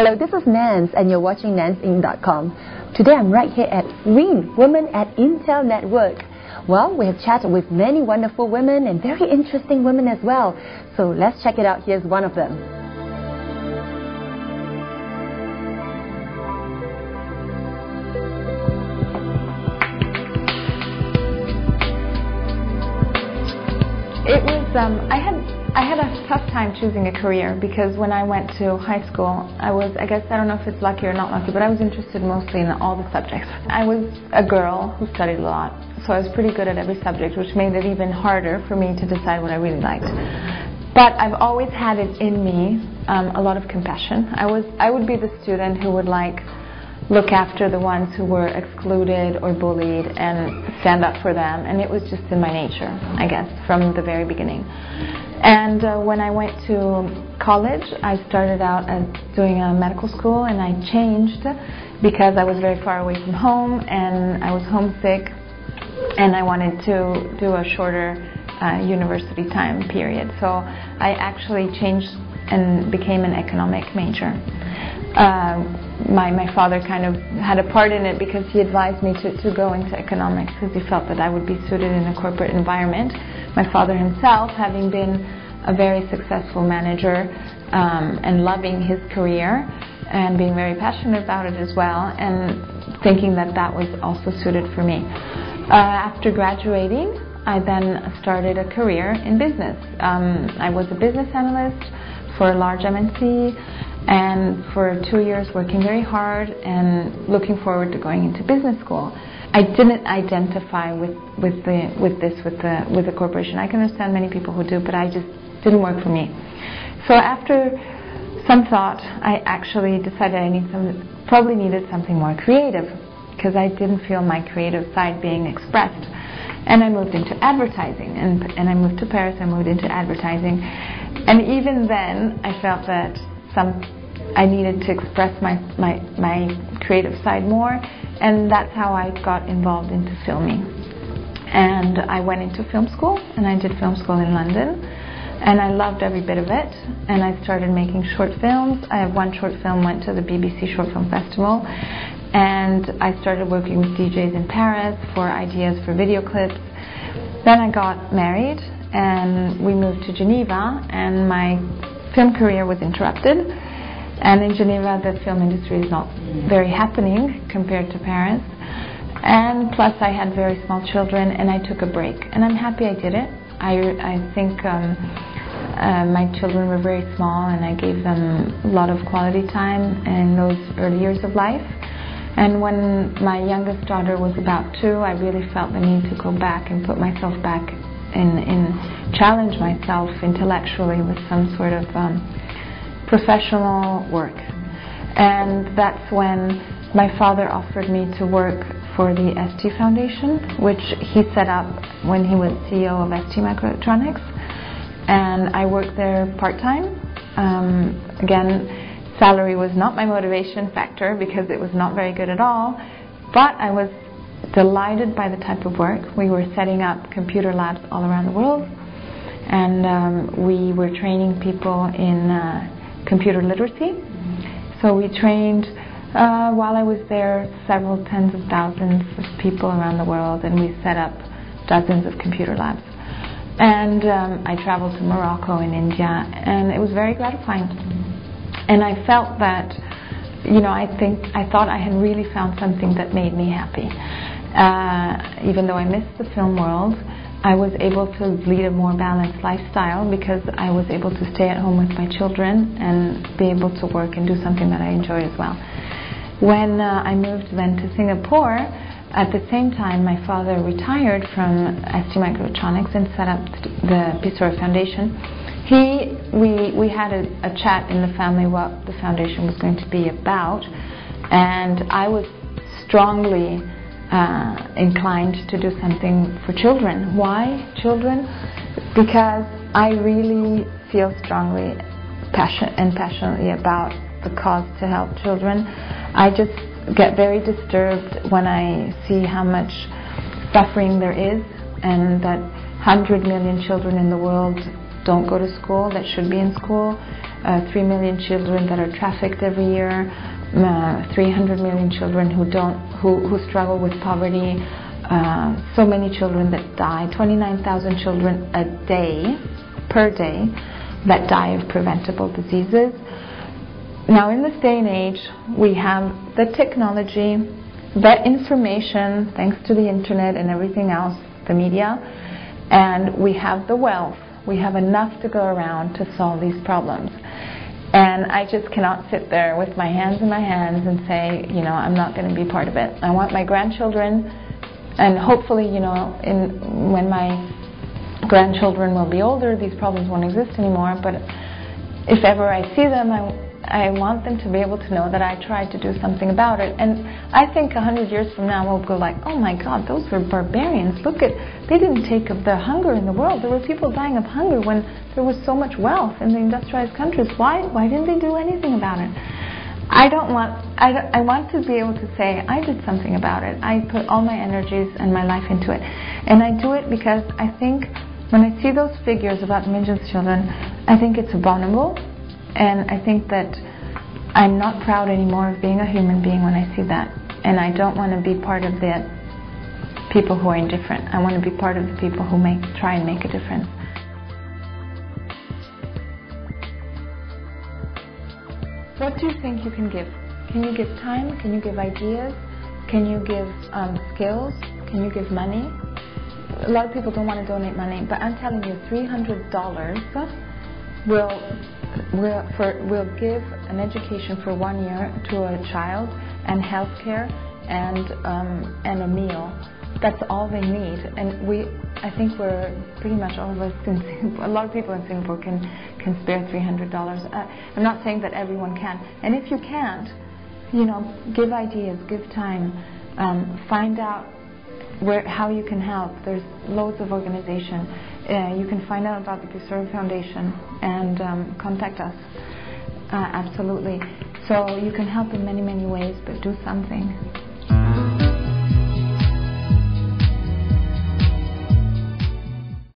Hello, this is Nanz and you're watching NanzInc.com. Today I'm right here at WIN, Women at Intel Network. Well, we have chatted with many wonderful women and very interesting women as well. So let's check it out. Here's one of them. It was, I had a tough time choosing a career because when I went to high school, I guess, I don't know if it's lucky or not lucky, but I was interested mostly in all the subjects. I was a girl who studied a lot, so I was pretty good at every subject, which made it even harder for me to decide what I really liked. But I've always had it in me, a lot of compassion. I would be the student who would look after the ones who were excluded or bullied and stand up for them, and it was just in my nature, I guess, from the very beginning. And when I went to college, I started out as doing a medical school, and I changed because I was very far away from home and I was homesick, and I wanted to do a shorter university time period. So I actually changed and became an economic major. My father kind of had a part in it because he advised me to go into economics because he felt that I would be suited in a corporate environment. My father himself, having been a very successful manager and loving his career and being very passionate about it as well, and thinking that that was also suited for me. After graduating, I then started a career in business. I was a business analyst for a large MNC, and for 2 years working very hard and looking forward to going into business school. I didn't identify with the corporation. I can understand many people who do, but I just didn't work for me. So after some thought, I actually decided I probably needed something more creative because I didn't feel my creative side being expressed. And I moved into advertising, and I moved to Paris. I moved into advertising, and even then I felt that I needed to express my creative side more, and that's how I got involved into filming. And I went into film school, and I did film school in London, and I loved every bit of it, and I started making short films. I have one short film went to the BBC Short Film Festival, and I started working with DJs in Paris for ideas for video clips. Then I got married, and we moved to Geneva, and my film career was interrupted. And in Geneva, the film industry is not very happening compared to Paris. And plus, I had very small children, and I took a break. And I'm happy I did it. I think my children were very small, and I gave them a lot of quality time in those early years of life. And when my youngest daughter was about 2, I really felt the need to go back and put myself back in challenge myself intellectually with some sort of professional work. And that's when my father offered me to work for the ST Foundation, which he set up when he was CEO of ST Microelectronics. And I worked there part-time. Again, salary was not my motivation factor because it was not very good at all, but I was delighted by the type of work. We were setting up computer labs all around the world, and we were training people in computer literacy. So we trained, while I was there, several tens of thousands of people around the world, and we set up dozens of computer labs. And I traveled to Morocco and India, and it was very gratifying. And I felt that, I thought I had really found something that made me happy. Even though I missed the film world, I was able to lead a more balanced lifestyle because I was able to stay at home with my children and be able to work and do something that I enjoy as well. When I moved then to Singapore, at the same time my father retired from ST Microelectronics and set up the Pistorio Foundation. We had a chat in the family what the foundation was going to be about, and I was strongly inclined to do something for children. Why children? Because I really feel strongly passionately about the cause to help children. I just get very disturbed when I see how much suffering there is, and that 100 million children in the world don't go to school that should be in school, 3 million children that are trafficked every year, 300 million children who struggle with poverty, so many children that die, 29,000 children per day that die of preventable diseases. Now in this day and age, we have the technology, the information, thanks to the internet and everything else, the media, and we have the wealth. We have enough to go around to solve these problems. And I just cannot sit there with my hands in my hands and say, I'm not going to be part of it. I want my grandchildren, and hopefully, when my grandchildren will be older, these problems won't exist anymore. But if ever I see them, I want them to be able to know that I tried to do something about it. And I think 100 years from now we'll go like, oh my God, those were barbarians. They didn't take of the hunger in the world. There were people dying of hunger when there was so much wealth in the industrialized countries. Why didn't they do anything about it? I want to be able to say I did something about it. I put all my energies and my life into it. And I do it because I think when I see those figures about indigenous children, I think it's abominable. And I think that I'm not proud anymore of being a human being when I see that. And I don't want to be part of the people who are indifferent. I want to be part of the people who try and make a difference. What do you think you can give? Can you give time? Can you give ideas? Can you give skills? Can you give money? A lot of people don't want to donate money, but I'm telling you, $300 will give an education for 1 year to a child, and health care, and a meal. That's all they need. And I think we're pretty much all of us in Singapore, a lot of people in Singapore can spare $300. I'm not saying that everyone can. And if you can't, give ideas, give time, find out how you can help. There's loads of organization. You can find out about the Pistorio Foundation and contact us. Absolutely. So you can help in many, many ways, but do something.